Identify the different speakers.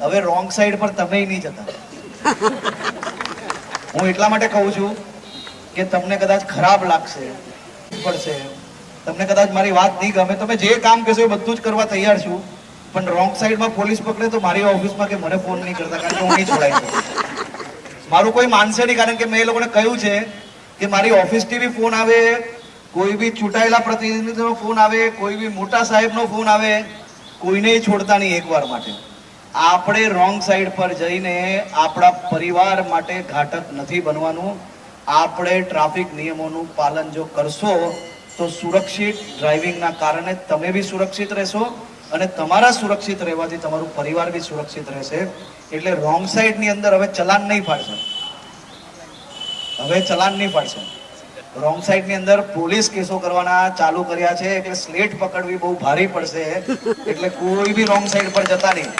Speaker 1: હવે wrong side પર તમે નહીં જતા. હું એટલા માટે કહું છું કે તમને કદાચ ખરાબ લાગશે પડશે, તમને કદાચ મારી વાત નહીં ગમે, તમે જે કામ કહેશો એ બધું જ કરવા તૈયાર છું, પણ રોંગ સાઈડમાં પોલીસ પકડે તો મારી ઓફિસમાં કે મને ફોન નહીં કરતા, કારણ કે હું નહીં છોડાઈ શકું. મારું કોઈ માનશે નહીં, કારણ કે મેં એ લોકોને કહ્યું છે કે મારી ઓફિસથી બી ફોન આવે, કોઈ બી ચૂંટાયેલા પ્રતિનિધિનો ફોન આવે, કોઈ બી મોટા સાહેબનો ફોન આવે, કોઈને છોડતા નહીં એકવાર માટે. આપણે રોંગ સાઈડ પર જઈને આપણા પરિવાર માટે ઘાતક નથી બનવાનું. આપણે ટ્રાફિક નિયમોનું પાલન જો કરશો તો સુરક્ષિત ડ્રાઇવિંગના કારણે તમે બી સુરક્ષિત રહેશો અને તમારા સુરક્ષિત રહેવાથી તમારું પરિવાર બી સુરક્ષિત રહેશે. એટલે રોંગ સાઈડની અંદર હવે ચલાન નહીં ફાડશે, હવે ચલાન નહીં ફાડશે. રોંગ સાઈડની અંદર પોલીસ કેસો કરવાના ચાલુ કર્યા છે, એટલે સ્લેટ પકડવી બહુ ભારી પડશે. એટલે કોઈ બી રોંગ સાઈડ પર જતા નહીં.